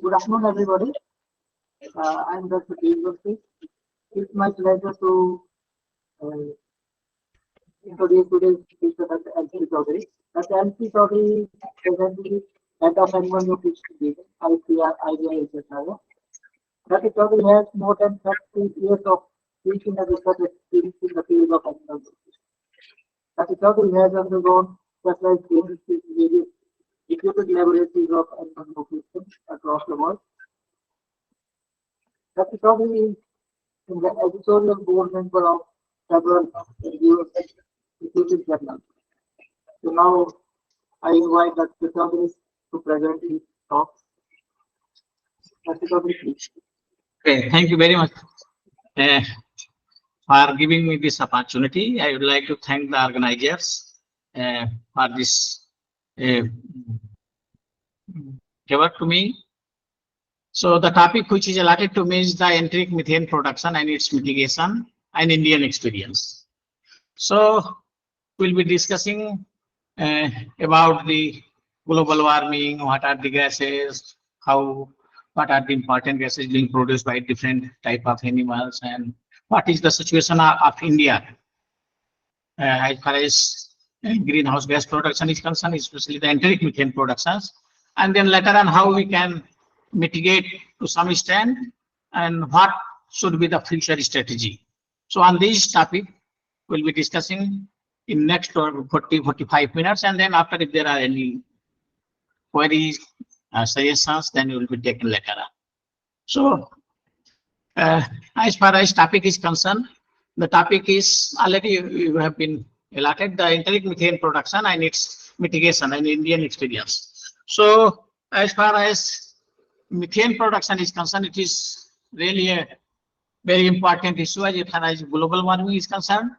Good afternoon, everybody. I'm Dr. Dev. It's my pleasure to uh, introduce today's speaker, Dr. LC Chaudhary. Dr. LC Chaudhary is presently head of Animal Nutrition Division, ICR, IBI, etc. Dr. Chaudhary has more than 30 years of teaching and research experience in the field of animal nutrition. Dr. Chaudhary has undergone specialized training in various equipped laboratories of animal nutrition across the world. Dr. Chaudhary is the editorial board member of several reviewed journals. So now I invite Dr. Chaudhary to present his talk. Dr. Chaudhary, please. Okay, thank you very much for giving me this opportunity. I would like to thank the organizers for this favor to me. So the topic which is allotted to me is the enteric methane production and its mitigation and Indian experience. So we'll be discussing about the global warming, what are the gases, what are the important gases being produced by different type of animals, and what is the situation of India as far as greenhouse gas production is concerned, especially the enteric methane productions, and then later on how we can mitigate to some extent and what should be the future strategy. So on this topic we'll be discussing in next 40-45 minutes, and then after, if there are any queries, suggestions, then it will be taken later on. So as far as topic is concerned, the topic is already you have been allotted, the enteric methane production and its mitigation and Indian experience. So as far as methane production is concerned, it is really a very important issue as far as global warming is concerned.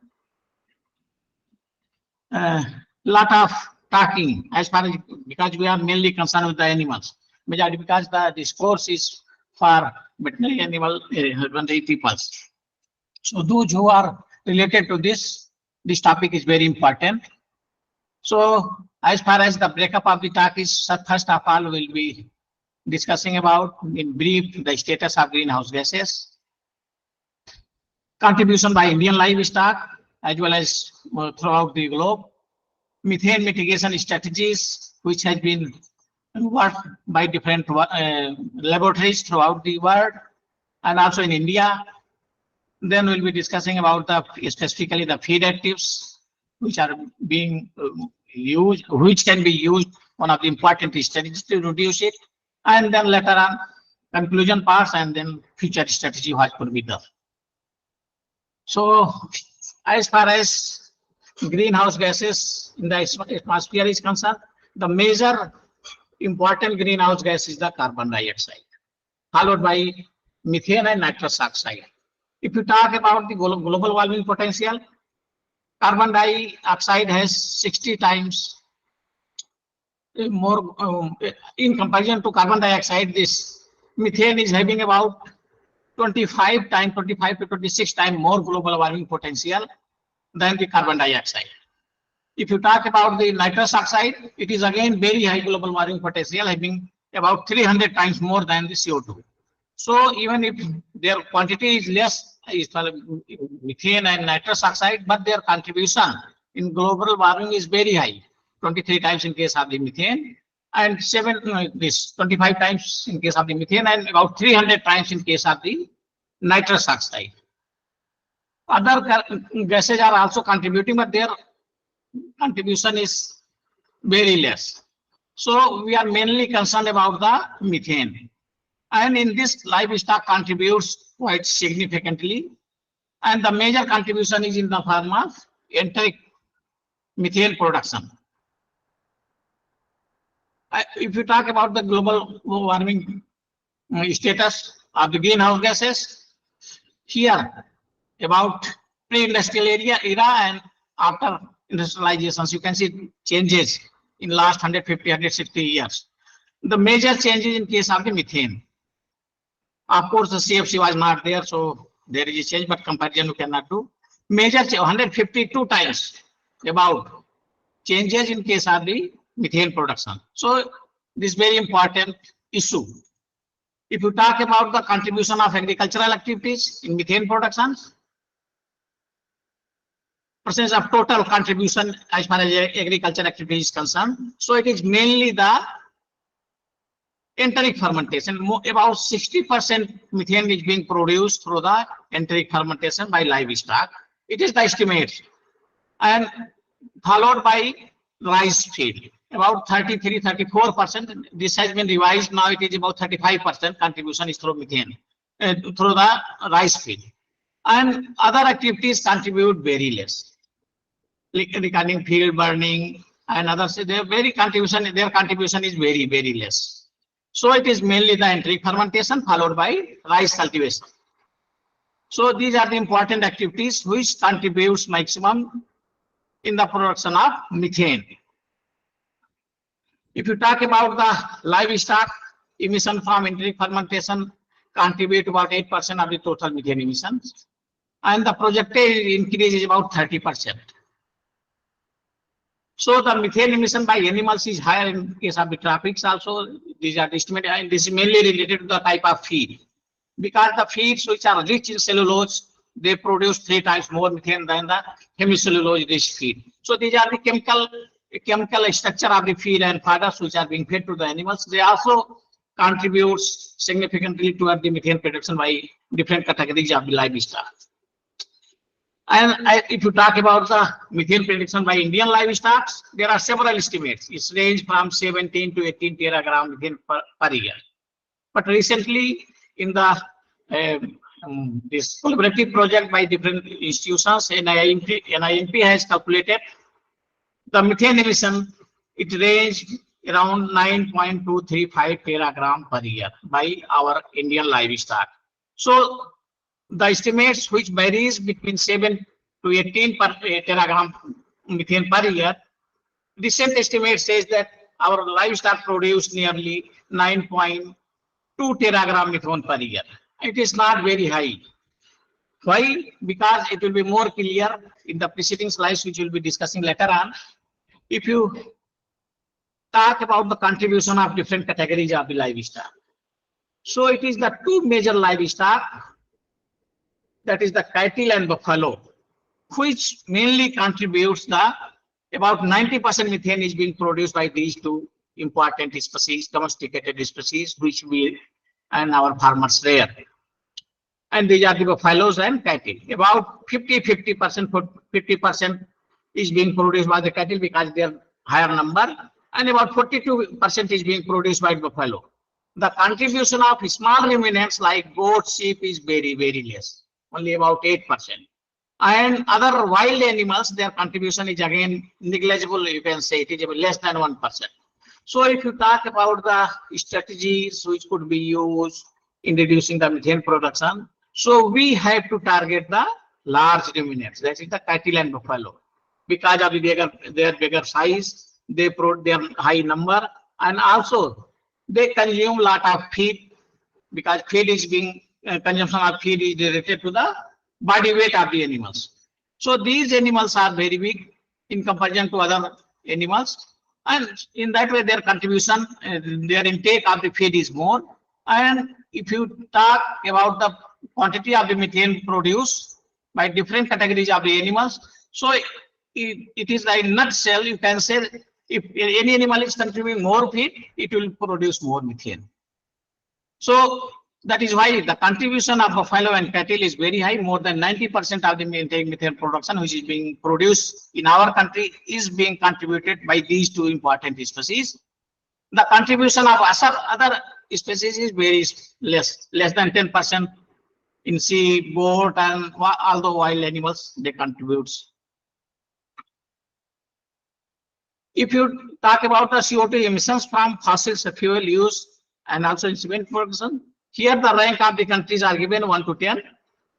Lot of talking as far as, because we are mainly concerned with the animals, majority because the discourse is for veterinary animal husbandry peoples. So those who are related to this topic is very important. So as far as the breakup of the talk is, first of all we'll be discussing about in brief the status of greenhouse gases, contribution by Indian livestock as well as throughout the globe, methane mitigation strategies which has been worked by different laboratories throughout the world and also in India. Then we'll be discussing about the specifically the feed additives which are being used, which can be used, one of the important strategies to reduce it, and then later on conclusion parts and then future strategy what could be done. So as far as greenhouse gases in the atmosphere is concerned, the major important greenhouse gas is the carbon dioxide, followed by methane and nitrous oxide. If you talk about the global warming potential, carbon dioxide has 60 times more in comparison to carbon dioxide. This methane is having about 25 to 26 times more global warming potential than the carbon dioxide. If you talk about the nitrous oxide, it is again very high global warming potential, having about 300 times more than the CO2. So even if their quantity is less, is methane and nitrous oxide, but their contribution in global warming is very high, 23 times in case of the methane, and 25 times in case of the methane, and about 300 times in case of the nitrous oxide. Other gases are also contributing, but their contribution is very less. So we are mainly concerned about the methane, and in this livestock contributes quite significantly, and the major contribution is in the form of enteric methane production. If you talk about the global warming status of the greenhouse gases, here about pre-industrial era and after industrializations, you can see changes in last 150, 160 years. The major changes in case of the methane. Of course, the CFC was not there, so there is a change, but comparison you cannot do. Major 152 times about changes in case of the methane production. So this very important issue. If you talk about the contribution of agricultural activities in methane production, percentage of total contribution as far as agriculture activity is concerned. So it is mainly the enteric fermentation. About 60% methane is being produced through the enteric fermentation by livestock. It is the estimate, and followed by rice feed. About 33-34%. This has been revised. Now it is about 35% contribution is through methane, through the rice feed, and other activities contribute very less. Regarding field burning and others, their contribution is very less. So it is mainly the enteric fermentation followed by rice cultivation. So these are the important activities which contributes maximum in the production of methane. If you talk about the livestock emission from enteric fermentation, contribute about 8% of the total methane emissions, and the projected increase is about 30%. So the methane emission by animals is higher in case of the tropics also. These are estimated, and this is mainly related to the type of feed. Because the feeds which are rich in cellulose, they produce 3 times more methane than the hemicellulose rich feed. So these are the chemical structure of the feed and fodders which are being fed to the animals. They also contribute significantly toward the methane production by different categories of the livestock. And if you talk about the methane prediction by Indian livestock, there are several estimates. It ranges from 17 to 18 teragram methane per year. But recently, in the this collaborative project by different institutions, NIMP has calculated the methane emission. It ranged around 9.235 teragram per year by our Indian livestock. So the estimates which varies between 7 to 18 per teragram methane per year. Recent estimate says that our livestock produce nearly 9.2 teragram methane per year. It is not very high. Why? Because it will be more clear in the preceding slides, which we'll be discussing later on. If you talk about the contribution of different categories of the livestock, so it is the 2 major livestock, that is the cattle and buffalo, which mainly contributes the about 90% methane is being produced by these 2 important species, domesticated species, which we and our farmers rear. And these are the buffaloes and cattle. About 50% is being produced by the cattle because they are higher number, and about 42% is being produced by buffalo. The contribution of small ruminants like goat, sheep is very less, only about 8%. And other wild animals, their contribution is again negligible. You can say it is less than 1%. So if you talk about the strategies which could be used in reducing the methane production, so we have to target the large ruminants, that is the cattle and buffalo, because of their bigger size, their high number, and also they consume lot of feed, because feed is being consumption of feed is related to the body weight of the animals. So these animals are very big in comparison to other animals, and in that way their contribution, their intake of the feed is more. And if you talk about the quantity of the methane produced by different categories of the animals, so it is like nutshell, you can say if any animal is consuming more feed, it will produce more methane. So that is why the contribution of buffalo and cattle is very high. More than 90% of the methane production which is being produced in our country is being contributed by these 2 important species. The contribution of other species is very less than 10% in sea, boat, and all the wild animals they contribute. If you talk about the CO2 emissions from fossil fuel use and also in cement production, here the rank of the countries are given 1 to 10,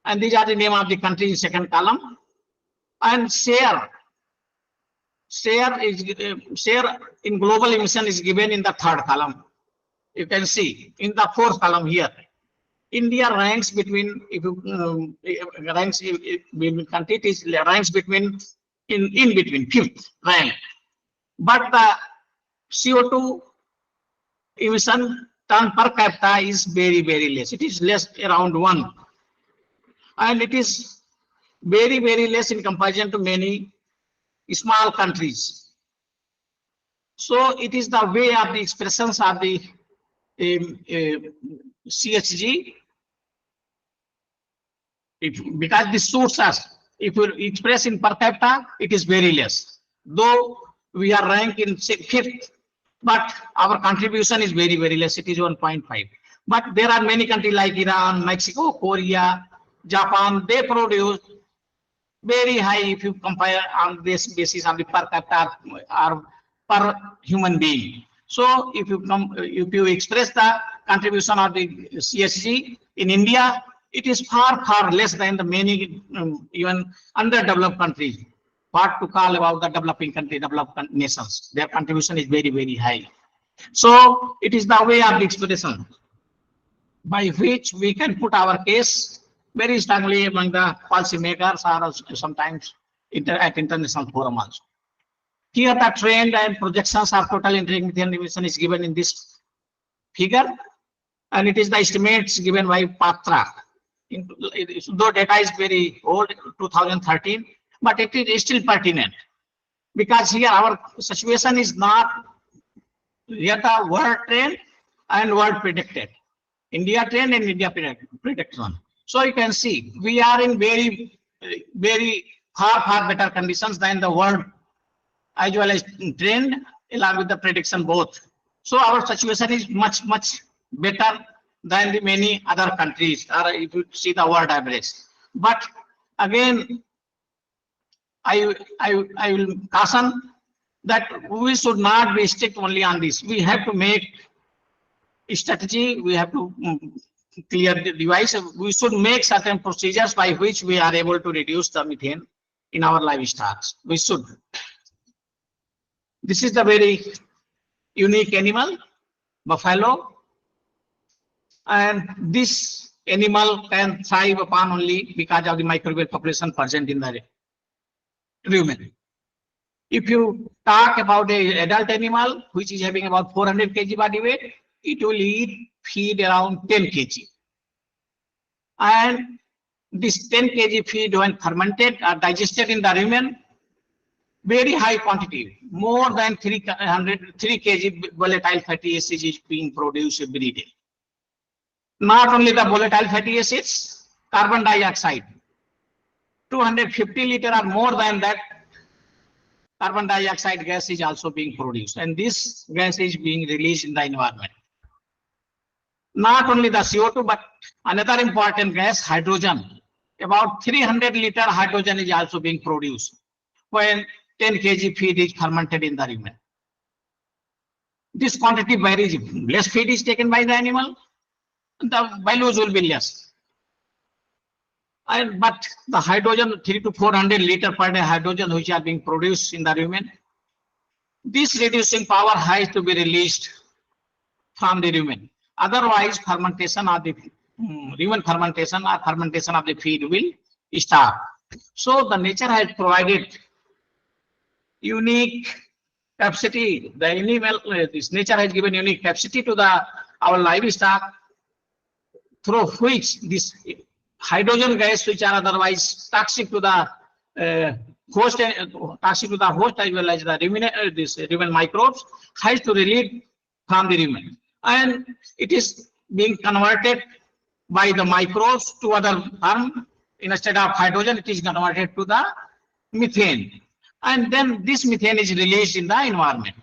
and these are the name of the countries in second column. And share in global emission is given in the third column. You can see in the fourth column here, India ranks between, if you ranks between countries, ranks between in between 5th rank. But the CO2 emission ton per capita is very, very less. It is less around 1. And it is very, very less in comparison to many small countries. So it is the way of the expressions of the CHG. Because this suits us, if we express in per capita, it is very less. Though we are ranked in 5th, but our contribution is very, very less. It is 1.5. But there are many countries like Iran, Mexico, Korea, Japan. They produce very high if you compare on this basis of the per capita or per human being. So if you express the contribution of the CSG in India, it is far, far less than the many even underdeveloped countries. What to call about the developing country, developed nations? Their contribution is very, very high. So it is the way of the expression by which we can put our case very strongly among the policymakers or sometimes at international forum also. Here the trend and projections of total enteric methane emission is given in this figure, and it is the estimates given by Patra. Though data is very old, 2013, but it is still pertinent because here our situation is not yet a world trend and world predicted. India trend and India prediction. So you can see we are in very, very far, far better conditions than the world as well as trend along with the prediction both. So our situation is much, much better than the many other countries, or if you see the world average. But again, I will caution that we should not be strict only on this. We have to make a strategy. We have to clear the device. We should make certain procedures by which we are able to reduce the methane in our livestock. We should. This is the very unique animal, buffalo, and this animal can thrive upon only because of the microbial population present in the rumen. If you talk about an adult animal which is having about 400 kg body weight, it will eat feed around 10 kg. And this 10 kg feed, when fermented or digested in the rumen, very high quantity, more than 3 kg volatile fatty acids is being produced every day. Not only the volatile fatty acids, carbon dioxide, 250 liter or more than that carbon dioxide gas is also being produced, and this gas is being released in the environment. Not only the CO2, but another important gas, hydrogen. About 300 liter hydrogen is also being produced when 10 kg feed is fermented in the rumen. This quantity varies. Less feed is taken by the animal, the values will be less. But the hydrogen, 300 to 400 liter per day hydrogen which are being produced in the rumen, this reducing power has to be released from the rumen. Otherwise, fermentation of the rumen fermentation or fermentation of the feed will stop. So the nature has provided unique capacity. The animal, this nature has given unique capacity to our livestock, through which this hydrogen gas, which are otherwise toxic to the host, as well as the rumen microbes, has to release from the rumen, and it is being converted by the microbes to other form. Instead of hydrogen, it is converted to the methane, and then this methane is released in the environment.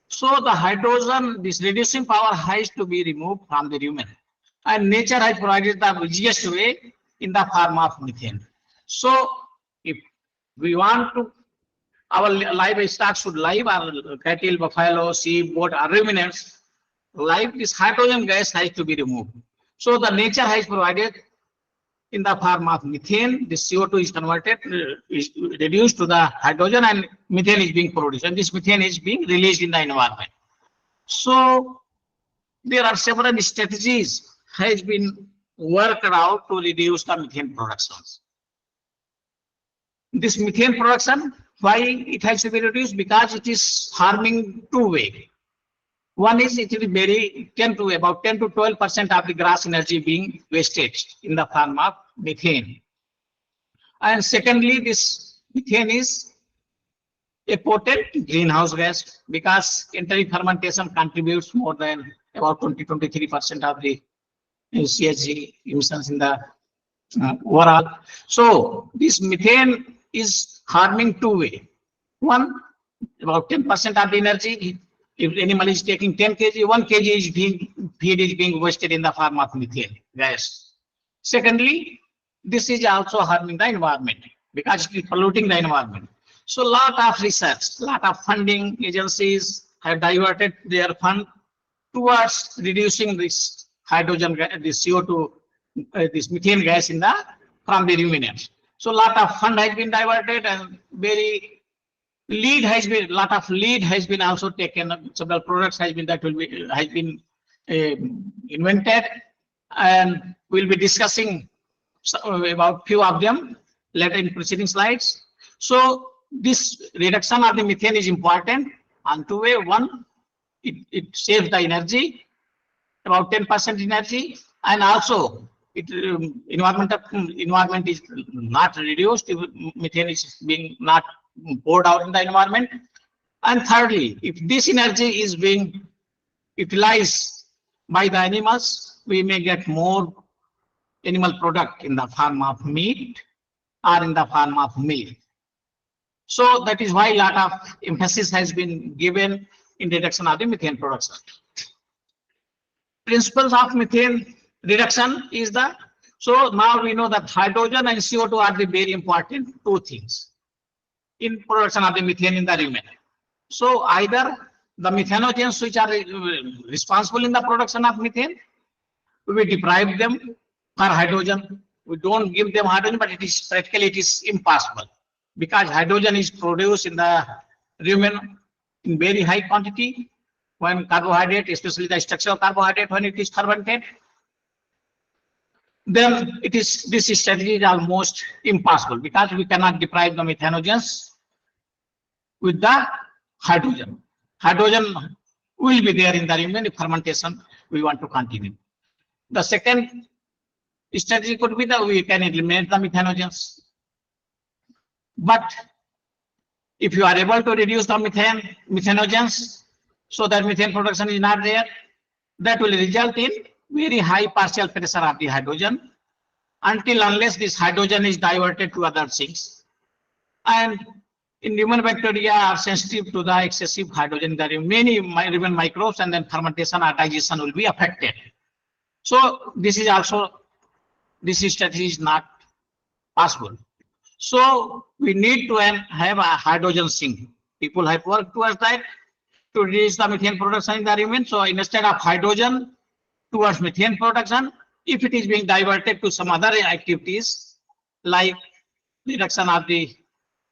So the hydrogen, this reducing power has to be removed from the rumen, and nature has provided the easiest way in the form of methane. So if we want to, our livestock should live, our cattle, buffalo, sheep, goat, or ruminants, live, this hydrogen gas has to be removed. So the nature has provided in the form of methane, this CO2 is converted, is reduced to the hydrogen, and methane is being produced, and this methane is being released in the environment. So there are several strategies has been worked out to reduce the methane productions. This methane production, why it has to be reduced? Because it is harming two ways. One is it will vary 10 to about 10 to 12% of the gross energy being wasted in the form of methane. And secondly, this methane is a potent greenhouse gas because enteric fermentation contributes more than about 20-23% of the CHG emissions in the overall. So this methane is harming two way. One, about 10% of the energy. If animal is taking 10 kg, 1 kg is being wasted in the form of methane gas. Secondly, this is also harming the environment because it is polluting the environment. So lot of research, lot of funding agencies have diverted their fund towards reducing this hydrogen, this CO2, this methane gas in the from the ruminants. So lot of fund has been diverted and very lead has been also taken. Several products has been invented, and we'll be discussing about few of them later in preceding slides. So this reduction of the methane is important on two way. One, it saves the energy, about 10% energy, and also it environment is not reduced. Methane is being not poured out in the environment. And thirdly, if this energy is being utilized by the animals, we may get more animal product in the form of meat or in the form of milk. So that is why a lot of emphasis has been given in reduction of the methane production. Principles of methane reduction is the, so now we know that hydrogen and CO2 are the very important two things in production of the methane in the rumen. So either the methanogens which are responsible in the production of methane, we deprive them for hydrogen. We don't give them hydrogen, but it is practically it is impossible because hydrogen is produced in the rumen in very high quantity when carbohydrate, especially the structural carbohydrate, when it is fermented. Then it is, this strategy is almost impossible because we cannot deprive the methanogens with the hydrogen. Hydrogen will be there in the rumen if fermentation we want to continue. The second strategy could be that we can eliminate the methanogens. But if you are able to reduce the methanogens so that methane production is not there, that will result in very high partial pressure of the hydrogen unless this hydrogen is diverted to other things. And in human bacteria are sensitive to the excessive hydrogen. There are many human microbes, and then fermentation or digestion will be affected. So this is also, this strategy is not possible. So we need to have a hydrogen sink. People have worked towards that to reduce the methane production in the rumen. So instead of hydrogen towards methane production, if it is being diverted to some other activities like reduction of the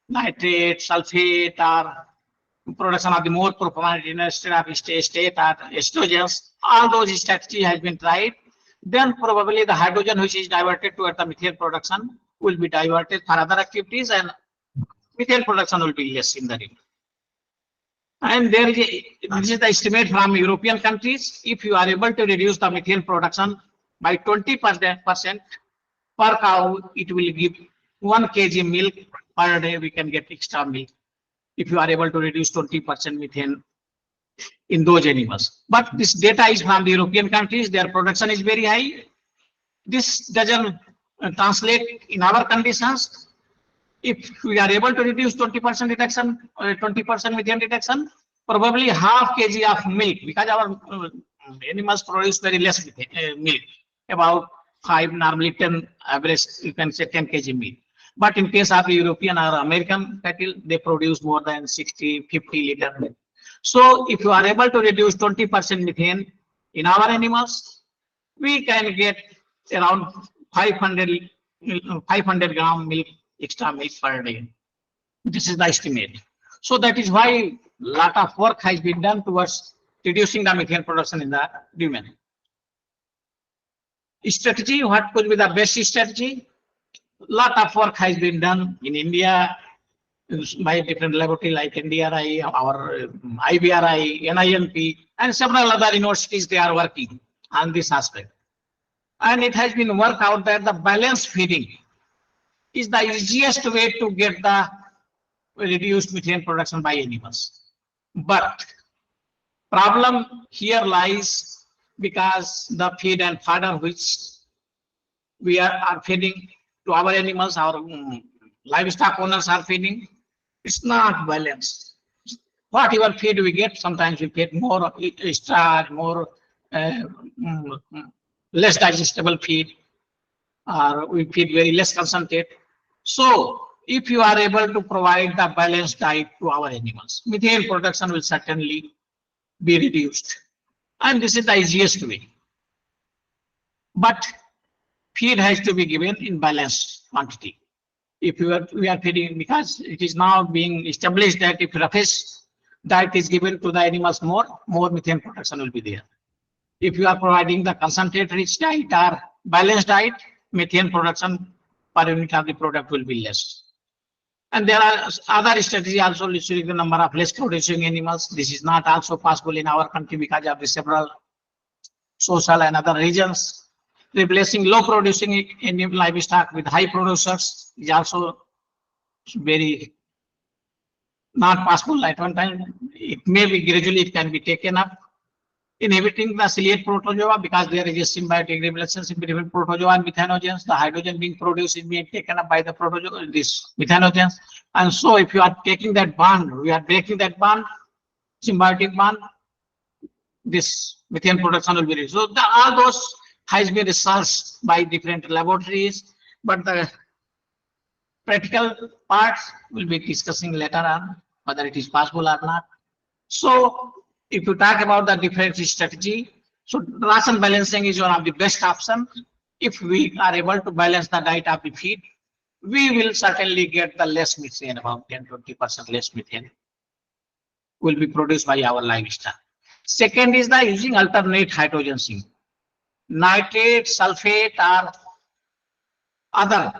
nitrate, sulfate, or production of the more performance instead of state or estrogens, all those strategies has been tried. Then probably the hydrogen which is diverted towards the methane production will be diverted for other activities, and methane production will be less in the rumen. And there is this is the estimate from European countries. If you are able to reduce the methane production by 20% per cow, it will give 1 kg milk per day. We can get extra milk if you are able to reduce 20% methane in those animals. But this data is from the European countries. Their production is very high. This doesn't translate in our conditions. If we are able to reduce 20% reduction, 20% methane reduction, probably half kg of milk, because our animals produce very less milk, about 5, normally 10, average you can say 10 kg milk. But in case of the European or American cattle, they produce more than 60, 50 liter milk. So if you are able to reduce 20% methane in our animals, we can get around 500 gram milk, extra milk per day. This is the estimate. So that is why a lot of work has been done towards reducing the methane production in the rumen. Strategy, what could be the best strategy? Lot of work has been done in India, by different laboratory like NDRI, our IBRI, NINP, and several other universities, they are working on this aspect. And it has been worked out that the balanced feeding is the easiest way to get the reduced methane production by animals. But problem here lies because the feed and fodder which we are feeding to our animals, our livestock owners are feeding, it's not balanced. Whatever feed we get, sometimes we get more starch, more less digestible feed, or we feed very less concentrate. So if you are able to provide the balanced diet to our animals, methane production will certainly be reduced. And this is the easiest way. But feed has to be given in balanced quantity. If we are feeding, because it is now being established that if roughage diet is given to the animals, more methane production will be there. If you are providing the concentrate rich diet or balanced diet, methane production per unit of the product will be less. And there are other strategies also reducing the number of less producing animals. This is not also possible in our country because of the several social and other regions. Replacing low producing animal livestock with high producers is also very not possible at one time. It may be gradually it can be taken up. Inhibiting the ciliate protozoa because there is a symbiotic relationship between protozoa and methanogens. The hydrogen being produced is being taken up by the protozoa, this methanogens. And so if you are taking that bond, we are breaking that bond, symbiotic bond, this methane production will be reduced. So all those has been researched by different laboratories, but the practical parts will be discussing later on whether it is possible or not. So if you talk about the different strategy, so ration balancing is one of the best options. If we are able to balance the diet of the feed, we will certainly get the less methane, about 10-20% less methane will be produced by our livestock. Second is the using alternate hydrogen sink, nitrate, sulfate, or other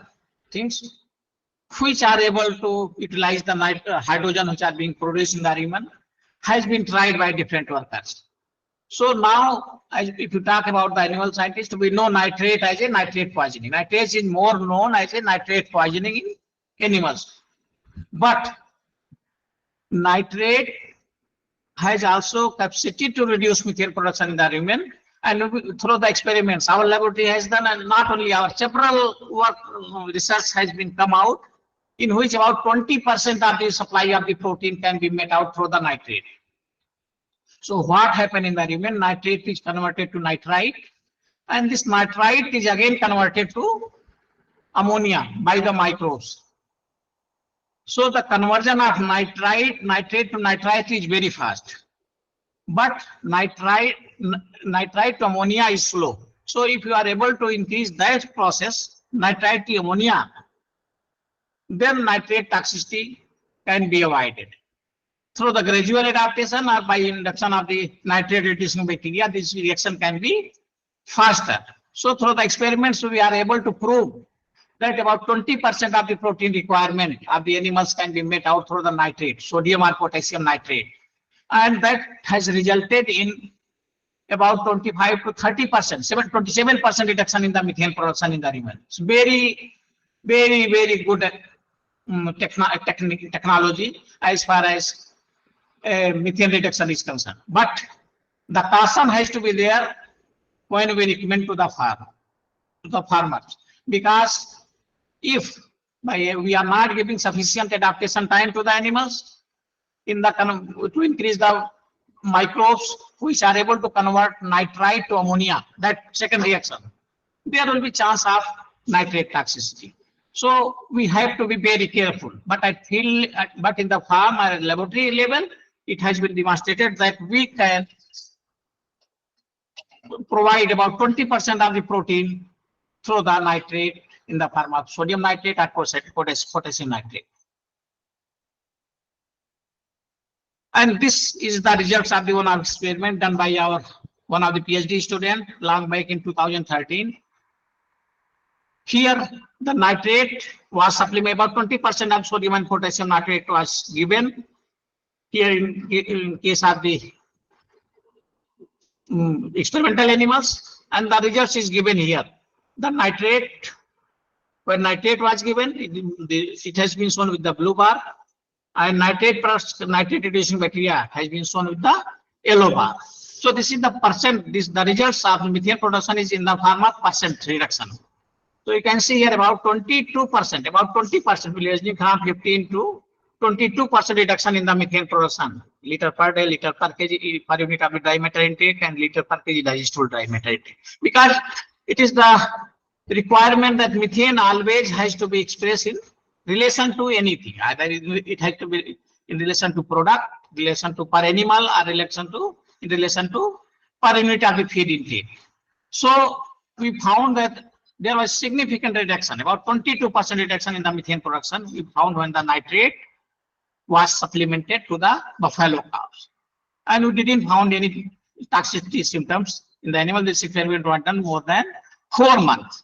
things which are able to utilize the hydrogen which are being produced in the rumen has been tried by different workers. So now, if you talk about the animal scientists, we know nitrate as a nitrate poisoning. Nitrate is more known as a nitrate poisoning in animals. But nitrate has also capacity to reduce methane production in the rumen. And through the experiments, our laboratory has done, and not only our several work research has been come out, in which about 20% of the supply of the protein can be met out through the nitrate. So what happened in the rumen? Nitrate is converted to nitrite, and this nitrite is again converted to ammonia by the microbes. So the conversion of nitrate to nitrite is very fast, but nitrite to ammonia is slow. So if you are able to increase that process, nitrite to ammonia, then nitrate toxicity can be avoided. Through the gradual adaptation or by induction of the nitrate reducing bacteria, this reaction can be faster. So through the experiments, we are able to prove that about 20% of the protein requirement of the animals can be met out through the nitrate, sodium or potassium nitrate. And that has resulted in about 25 to 30%, 27% reduction in the methane production in the rumen. It's very, very, very good technology as far as methane reduction is concerned. But the caution has to be there when we recommend to the farmers, because if we are not giving sufficient adaptation time to the animals in the to increase the microbes which are able to convert nitrite to ammonia, that second reaction, there will be chance of nitrate toxicity. So we have to be very careful. But I feel, but in the farm or laboratory level, it has been demonstrated that we can provide about 20% of the protein through the nitrate in the form of sodium nitrate or potassium nitrate. And this is the results of the one of experiment done by our one of the PhD student long back in 2013. Here, the nitrate was supplemented, about 20% of sodium and potassium nitrate was given. Here, in case of the experimental animals, and the results is given here. The nitrate, when nitrate was given, it has been shown with the blue bar, and nitrate plus nitrate reducing bacteria has been shown with the yellow bar. So this is the percent. The results of methane production is in the form of percent reduction. So you can see here about 22%, about 20%, will using from 15 to 22% reduction in the methane production, liter per day, liter per kg per unit of the dry matter intake, and liter per kg digestible dry matter intake. Because it is the requirement that methane always has to be expressed in relation to anything. Either it has to be in relation to product, relation to per animal, or in relation to per unit of the feed intake. So we found that there was significant reduction, about 22% reduction in the methane production. We found when the nitrate was supplemented to the buffalo cows, and we didn't find any toxicity symptoms in the animal. This experiment was done more than 4 months.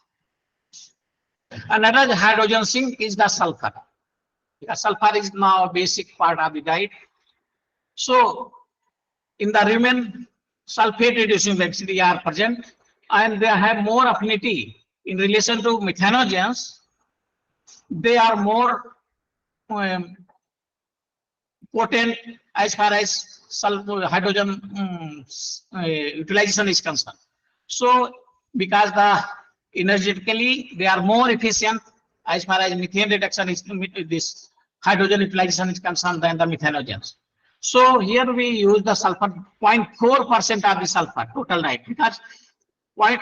Another hydrogen sink is the sulfur. The sulfur is now a basic part of the diet. So in the rumen, sulfate reducing bacteria are present, and they have more affinity in relation to methanogens. They are more potent as far as hydrogen utilization is concerned. So because energetically they are more efficient as far as methane reduction is, this hydrogen utilization is concerned, than the methanogens. So here we use the sulfur, 0.4% of the sulfur total diet, because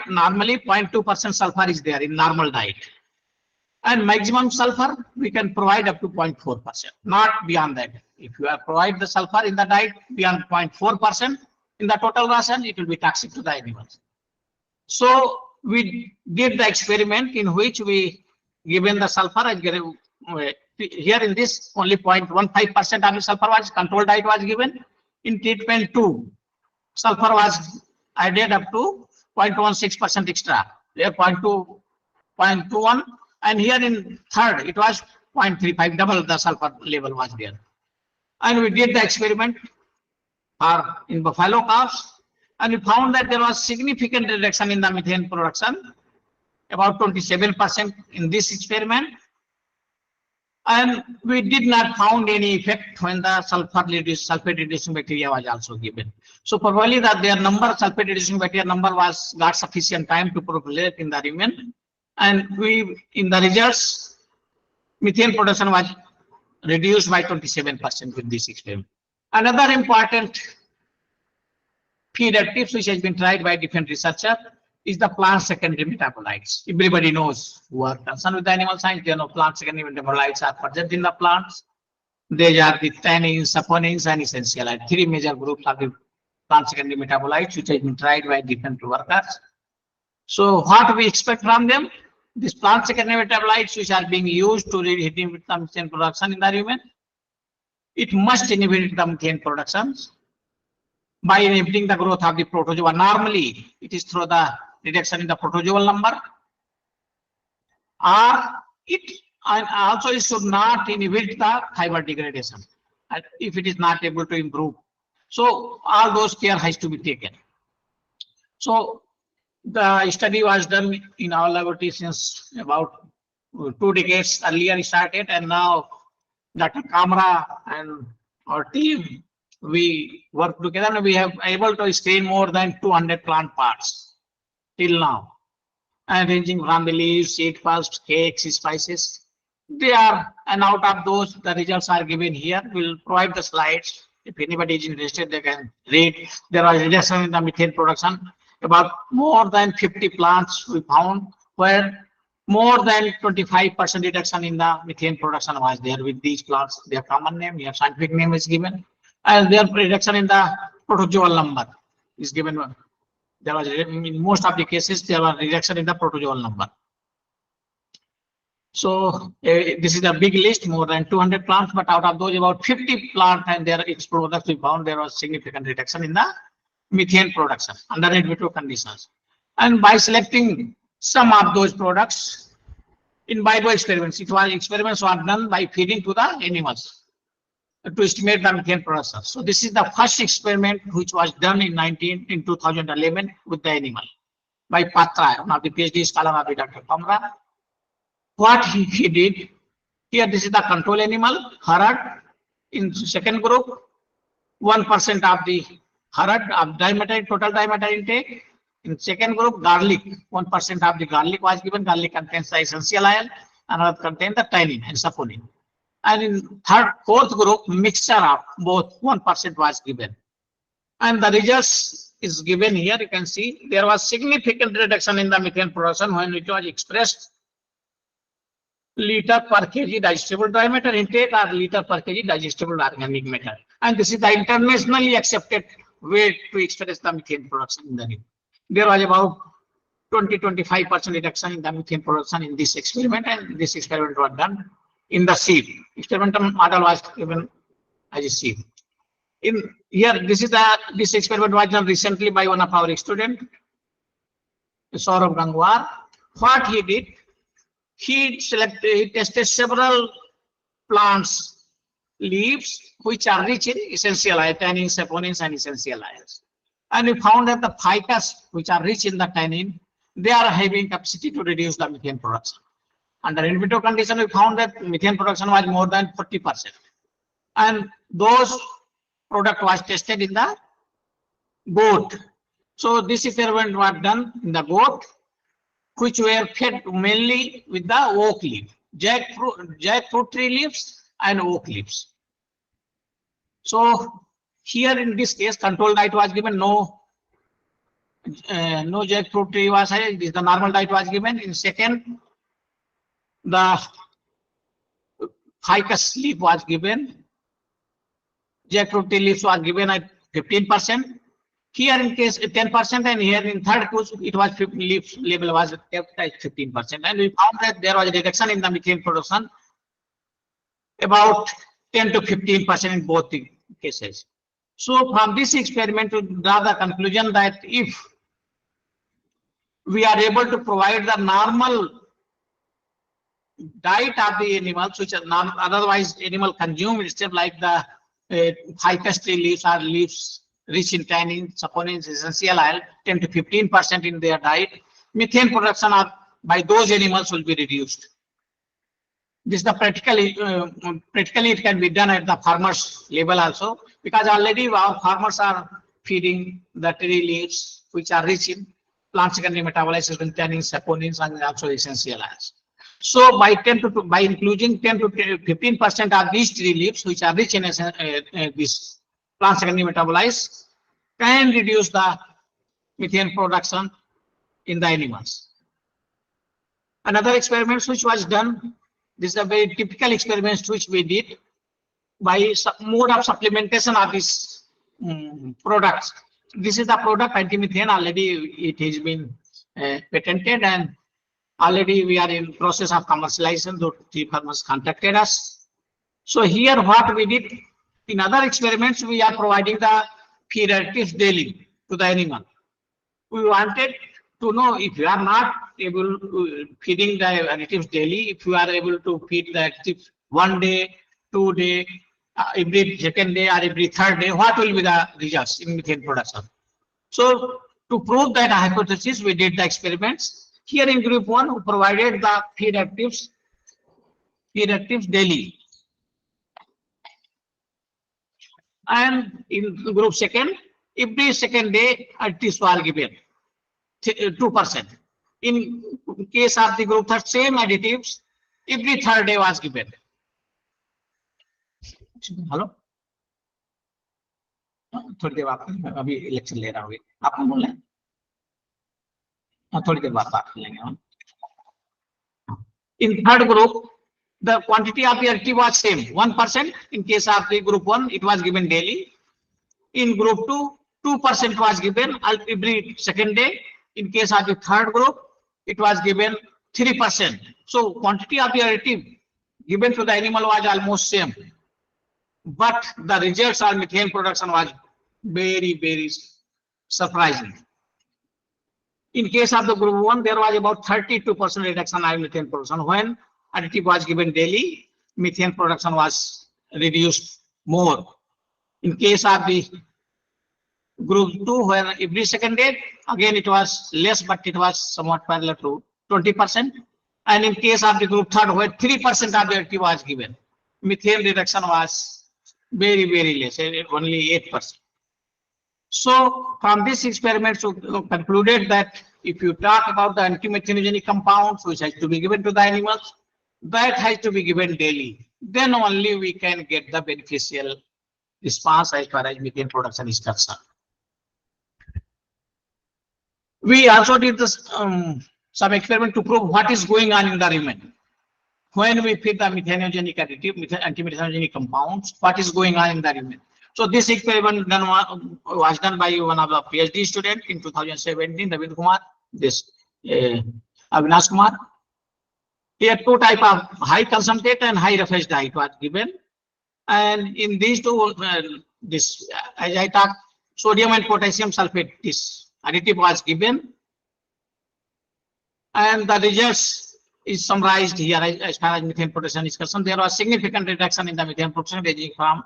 normally 0.2% sulfur is there in normal diet, and maximum sulfur we can provide up to 0.4%, not beyond that. If you provide the sulfur in the diet beyond 0.4% in the total ration, it will be toxic to the animals. So we did the experiment in which we given the sulfur, and here in this only 0.15% of the sulfur was control diet was given. In treatment 2, sulfur was added up to 0.16% extra, there 0.21, and here in third it was 0.35, double the sulfur level was there. And we did the experiment in buffalo cows, and we found that there was significant reduction in the methane production, about 27% in this experiment. And we did not found any effect when the sulfate reducing bacteria was also given. So probably that their sulfate reducing bacteria number got sufficient time to proliferate in the rumen, and in the results, methane production was reduced by 27% with this experiment. Another important feed additives which has been tried by different researchers is the plant secondary metabolites. Everybody knows who are concerned with the animal science, they know plant secondary metabolites are present in the plants. They are the tannins, saponins, and essential. And 3 major groups of the plant secondary metabolites which has been tried by different workers. So what we expect from them? These plant secondary metabolites which are being used to inhibit the methane production in the rumen, it must inhibit the methane production by inhibiting the growth of the protozoa. Normally, it is through the reduction in the protozoal number, or and also it should not inhibit the fiber degradation if it is not able to improve. So all those care has to be taken. So the study was done in our laboratory since about 2 decades earlier started, and now Dr. Kamra and our team, we work together, and we have able to screen more than 200 plant parts till now, and ranging from the leaves, seed pulps, cakes, spices. They are, and out of those, the results are given here. We'll provide the slides. If anybody is interested, they can read. There was reduction in the methane production. About more than 50 plants we found where more than 25% reduction in the methane production was there with these plants. Their common name, their scientific name is given, and their reduction in the protozoal number is given. There was, in most of the cases, there was reduction in the protozoal number. So this is a big list, more than 200 plants, but out of those about 50 plants and their products we found there was significant reduction in the methane production under in vitro conditions. And by selecting some of those products, In vivo experiments, experiments were done by feeding to the animals to estimate the methane production. So this is the first experiment which was done in 2011 with the animal by Patra, one of the PhD scholar of the Dr. Pamra. What he did here, this is the control animal, herd. In second group, 1% of the herd of dimethyl, total dimethyl intake. In second group, garlic, 1% of the garlic was given. Garlic contains the essential oil, another contains the tannin and saponin. And in fourth group, mixture of both, 1% was given. And the results is given here. You can see there was significant reduction in the methane production when it was expressed liter per kg digestible dry matter intake or liter per kg digestible organic matter. And this is the internationally accepted way to express the methane production in the river. There was about 20-25% reduction in the methane production in this experiment, and this experiment was done in the seed. Experimental model was given as a seed. In here, this experiment was done recently by one of our students, Saurabh Gangwar. What he did, he tested several plants leaves which are rich in essential oils, tannin, saponins, and essential oils. And we found that the ficus, which are rich in the tannin, they are having capacity to reduce the methane production. Under in vitro condition, we found that methane production was more than 40%. And those product was tested in the goat. So this experiment was done in the goat, which were fed mainly with the oak leaf, jackfruit tree leaves and oak leaves. So here in this case, control diet was given, no jackfruit tree was added. The normal diet was given. In second, the ficus leaf was given. Jackfruit tree leaves was given at 15%. Here in case 10%, and here in third course it was leaf level was kept at 15%, and we found that there was a reduction in the methane production about 10 to 15% in both the cases. So from this experiment to draw the conclusion that if we are able to provide the normal diet of the animals, which are not otherwise animal consume instead, like the ficus tree leaves or leaves rich in tannin, saponins, essential oil, 10 to 15% in their diet, methane production by those animals will be reduced. This is the practically it can be done at the farmers level also, because already our farmers are feeding the tree leaves which are rich in plant secondary metabolites, tannin, saponins, and also essential oils. So by including 10 to 15% of these tree leaves which are rich in this plant secondary metabolites can reduce the methane production in the animals. Another experiment which was done, this is a very typical experiment which we did by mode of supplementation of these products. This is the product anti-methane. Already it has been patented, and already we are in process of commercialization. The tree farmers contacted us. So here what we did, in other experiments we are providing the feed additives daily to the animal. We wanted to know if you are not able to feeding the additives daily, if you are able to feed the additives 1 day, 2 day, every second day or every third day, what will be the results in methane production? So to prove that hypothesis, we did the experiments. Here in group 1, we provided the feed additives daily. And in group 2, every second day additives were given, 2%. In case of the group 3, same additives every third day was given. Hello, थोड़ी देर बाद अभी lecture ले रहा हूँ, आप बोल रहे हैं, थोड़ी देर बाद बात कर लेंगे हम. In third group, the quantity of the additive was same, 1%. In case of the group 1, it was given daily. In group 2, 2% was given every second day. In case of the third group, it was given 3%. So quantity of the additive given to the animal was almost same, but the results on methane production was very, very surprising. In case of the group 1, there was about 32% reduction in methane production. When additive was given daily, methane production was reduced more. In case of the group 2, where every second day, again it was less, but it was somewhat parallel to 20%. And in case of the group 3, where 3% of the additive was given, methane reduction was very, very less, only 8%. So from this experiment, so concluded that if you talk about the anti-methanogenic compounds, which has to be given to the animals, that has to be given daily. Then only we can get the beneficial response as far as methane production is concerned. We also did this some experiment to prove what is going on in the rumen. When we feed the methanogenic additive, anti-methanogenic compounds, what is going on in the rumen? So this experiment was done by one of the PhD students in 2017, David Kumar, this Avinash Kumar. Here two types of high concentrate and high roughage diet was given. And in these two, this, as I talked, sodium and potassium sulfate, this additive was given. And the results is summarized here as far as methane production is concerned. There was significant reduction in the methane production ranging from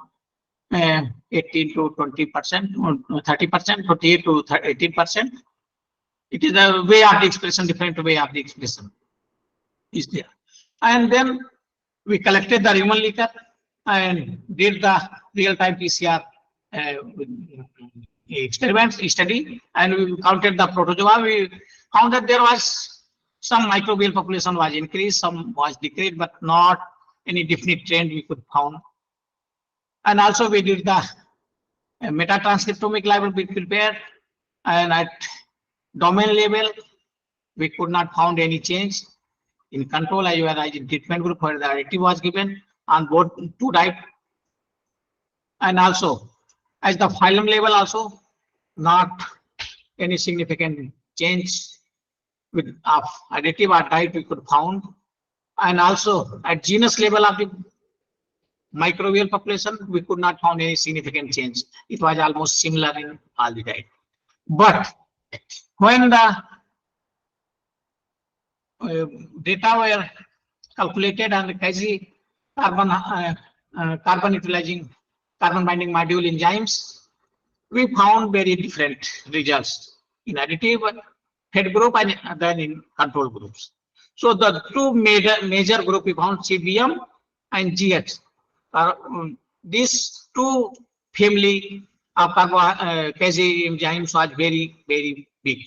18 to 20%, 30%, 28 to 18%. It is a way of the expression, different way of the expression is there. And then we collected the human liquor and did the real-time PCR experiments study, and we counted the protozoa. We found that there was some microbial population was increased, some was decreased, but not any definite trend we could found. And also we did the metatranscriptomic level we prepared, and at domain level we could not found any change in control as well as in treatment group where the additive was given on both two types. And also as the phylum level also not any significant change with of additive or type we could found. And also at genus level of the microbial population, we could not find any significant change. It was almost similar in all the type. But when the data were calculated on the quasi carbon utilizing carbon binding module enzymes, we found very different results in additive head group and then in control groups. So the two major group we found, CBM and GH. These two family of quasi enzymes was very, very big.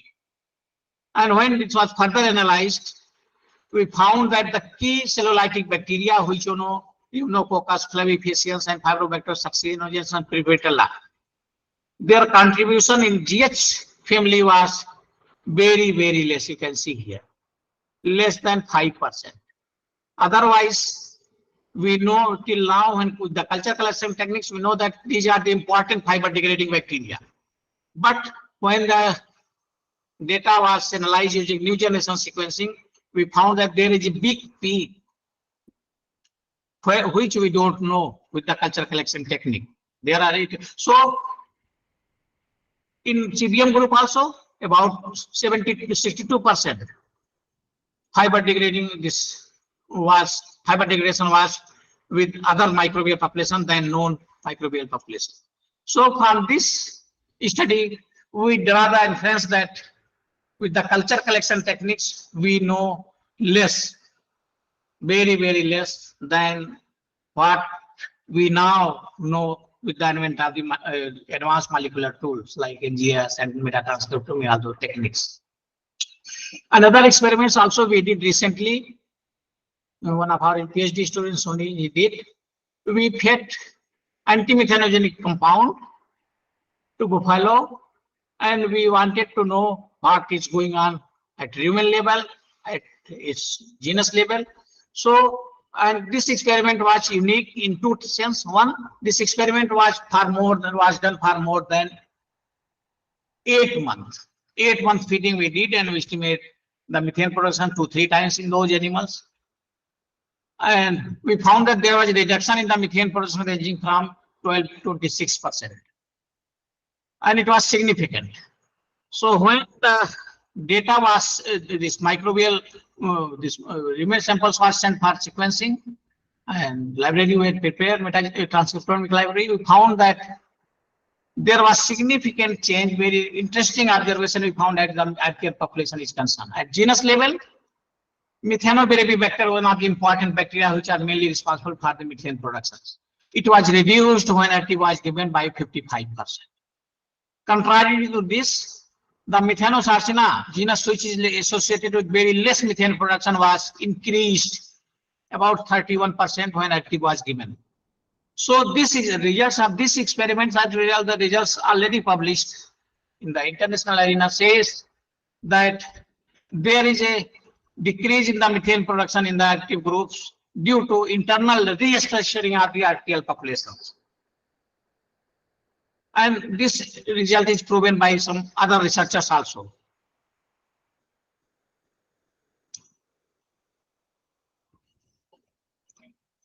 And when it was further analyzed, we found that the key cellulitic bacteria, which Pneumococcus flavifaciens and Fibrobacter succinogens and Prevotella, their contribution in GH family was very, very less. You can see here, less than 5%. Otherwise, we know till now, when with the culture collection techniques, we know that these are the important fiber degrading bacteria. But when the data was analyzed using new generation sequencing, we found that there is a big P, which we don't know with the culture collection technique. There are so in CBM group also about 70 to 62% fiber degrading fiber degradation was with other microbial population than known microbial population. So from this study, we draw the inference that with the culture collection techniques, we know less, very, very less than what we now know with the advent of the advanced molecular tools like NGS and metatranscriptomy, all those techniques. Another experiments also we did recently. One of our PhD students only he did. We fed anti-methanogenic compound to buffalo, and we wanted to know what is going on at rumen level, at its genus level. So, and this experiment was unique in two sense. One, this experiment was done for more than 8 months. 8 month feeding we did, and we estimate the methane production 2 to 3 times in those animals. And we found that there was a reduction in the methane production ranging from 12 to 26%. And it was significant. So when the data was this microbial remain samples was sent for sequencing, and library we had prepared transcriptomic library. We found that there was significant change. Very interesting observation we found at the archaeal population is concerned. At genus level, Methanobacter, one of the important bacteria which are mainly responsible for the methane production. It was reduced when RT was given by 55%. Contrary to this, the Methanosarcina genus, which is associated with very less methane production, was increased about 31% when RT was given. So this is the results of this experiment. As result, the results already published in the international arena says that there is a decrease in the methane production in the active groups due to internal restructuring of the archaeal populations. And this result is proven by some other researchers also.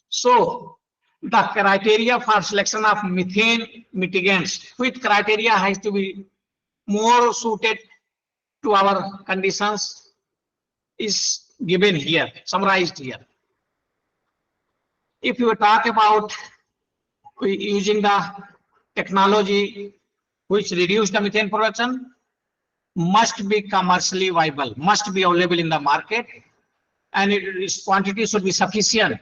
So the criteria for selection of methane mitigants, which criteria has to be more suited to our conditions, is given here, summarized here. If you talk about using the technology which reduce the methane production, must be commercially viable, must be available in the market, and its quantity should be sufficient.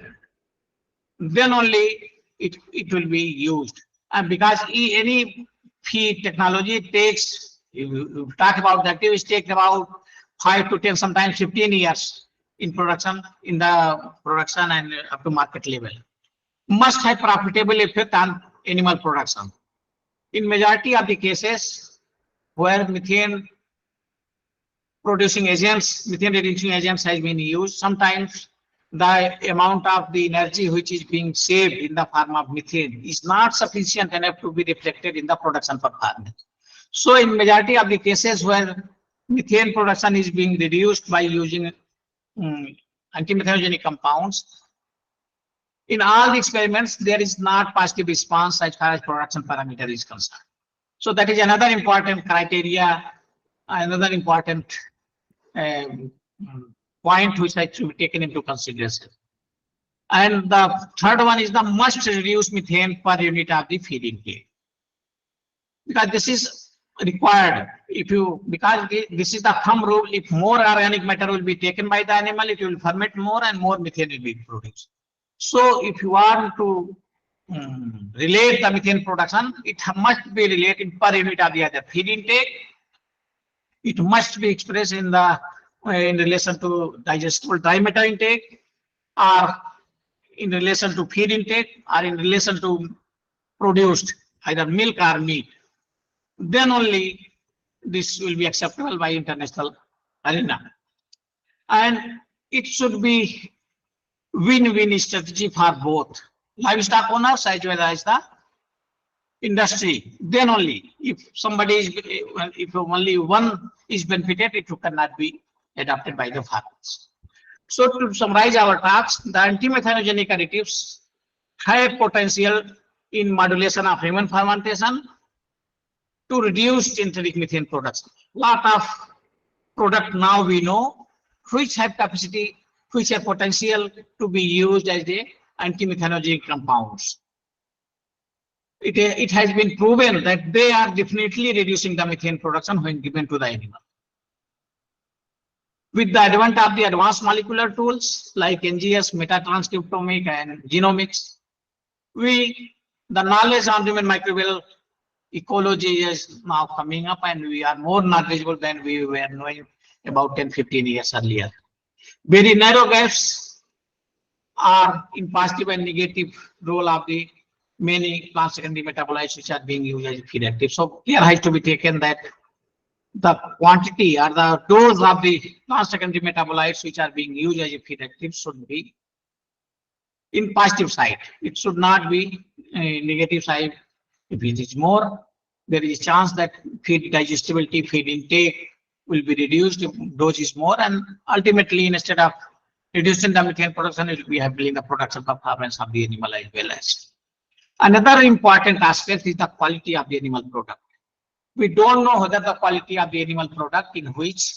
Then only it will be used. And because any feed technology takes, you talk about the activities, take about 5 to 10, sometimes 15 years in production, in the production and up to market level. Must have profitable effect on animal production. In majority of the cases where methane producing agents, methane reducing agents has been used, sometimes the amount of the energy which is being saved in the form of methane is not sufficient enough to be reflected in the production performance. So in majority of the cases where methane production is being reduced by using antimethanogenic compounds, in all the experiments, there is not positive response as far as production parameter is concerned. So that is another important criteria, another important point which has to be taken into consideration. And the third one is the must reduce methane per unit of the feed intake. Because this is required. If you, because this is the thumb rule, if more organic matter will be taken by the animal, it will ferment more and more methane will be produced. So if you want to relate the methane production, it must be related per unit of the other feed intake. It must be expressed in the in relation to digestible dry matter intake, or in relation to feed intake, or in relation to produced either milk or meat. Then only this will be acceptable by international arena. And it should be win-win strategy for both livestock owners as well as the industry. Then only, if somebody is, if only one is benefited, it cannot be adopted by the farmers. So to summarize our talks, the antimethanogenic additives have potential in modulation of human fermentation to reduce enteric methane production. Lot of product now we know which have capacity, which have potential to be used as the antimethanogenic compounds. It has been proven that they are definitely reducing the methane production when given to the animal. With the advent of the advanced molecular tools like NGS, metatranscriptomic, and genomics, the knowledge on human microbial ecology is now coming up, and we are more knowledgeable than we were knowing about 10-15 years earlier. Very narrow gaps are in positive and negative role of the many plant secondary metabolites which are being used as feed active. So care has to be taken that the quantity or the dose of the plant secondary metabolites which are being used as a feed active should be in positive side. It should not be a negative side. If it is more, there is a chance that feed digestibility, feed intake will be reduced if dose is more, and ultimately instead of reducing the methane production, it will be helping the production performance of the animal as well as. Another important aspect is the quality of the animal product. We don't know whether the quality of the animal product in which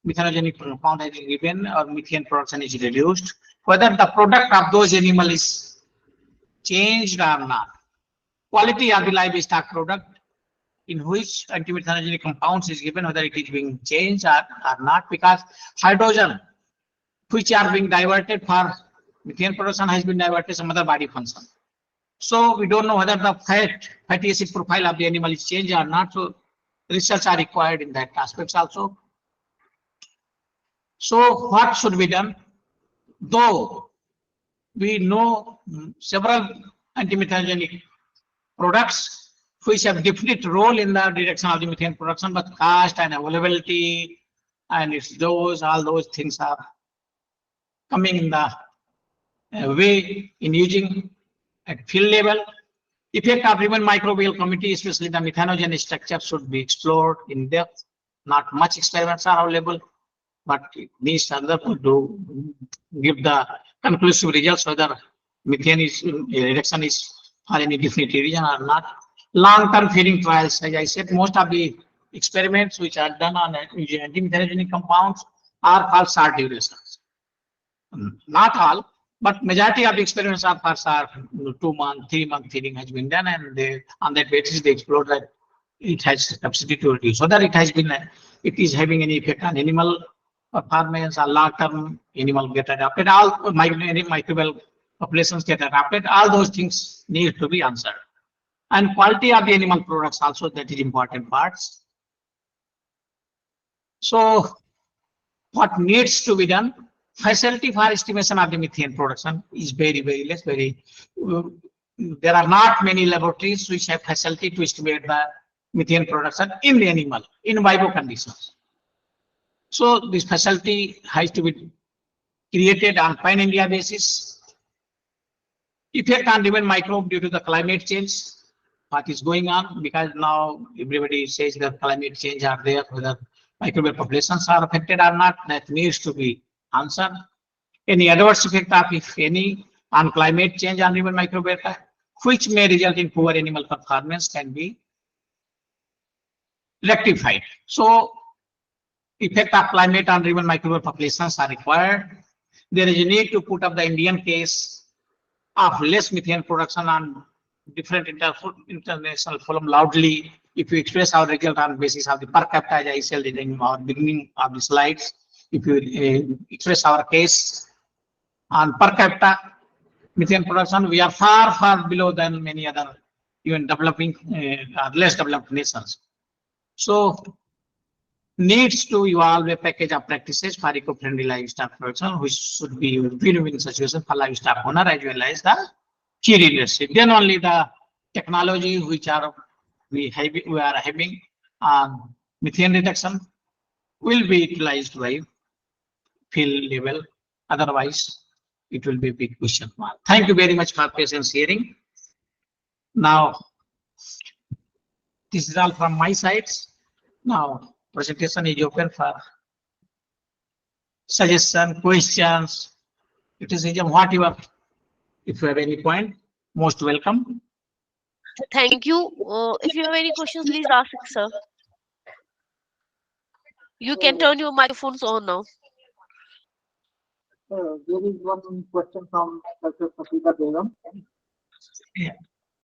methanogenic compound has been given or methane production is reduced, whether the product of those animal is changed or not. Quality of the livestock product in which antimethanogenic compounds is given, whether it is being changed or not, because hydrogen which are being diverted for methane production has been diverted some other body function. So we don't know whether the fatty acid profile of the animal is changed or not. So research are required in that aspects also. So what should be done? Though we know several antimethanogenic products which have definite role in the reduction of the methane production, but cost and availability and its dose, all those things are coming in the way in using at field level. Effect of human microbial community, especially the methanogen structure, should be explored in depth. Not much experiments are available, but it needs another to give the conclusive results whether methane is reduction is for any definite region or not. Long-term feeding trials, as I said, most of the experiments which are done on antimethanogenic compounds are for short durations. Not all, but majority of the experiments are for 2-month, 3-month feeding has been done, and they, on that basis they explore that it has capacity to reduce. Whether it has been, it is having any effect on animal performance or long-term animal get adapted, all microbial populations get adapted, all those things need to be answered. And quality of the animal products also, that is important parts. So what needs to be done? Facility for estimation of the methane production is very less. There are not many laboratories which have facility to estimate the methane production in the animal in vivo conditions. So this facility has to be created on pan-India basis. Effect on human microbe due to the climate change, what is going on, because now everybody says that climate change are there, whether microbial populations are affected or not, that needs to be answered. Any adverse effect of, if any, on climate change on human microbiota, which may result in poor animal performance, can be rectified. So effect of climate on human microbial populations are required. There is a need to put up the Indian case of less methane production on different international forum loudly. If you express our result on basis of the per capita, as I said in our beginning of the slides, if you express our case on per capita methane production, we are far below than many other even developing or less developed nations. So needs to evolve a package of practices for eco-friendly livestock production, which should be win-win situation for livestock owner as well as the key leadership. Then only the technology which are we are having on methane reduction will be utilized by field level. Otherwise, it will be a big question mark. Thank you very much for patience hearing. Now, this is all from my side. Now, presentation is open for suggestion, questions, criticism, whatever. If you have any point, most welcome. Thank you. If you have any questions, please ask, sir. You can turn your microphones on now. There is one question from Dr. Safida Begum. Yeah.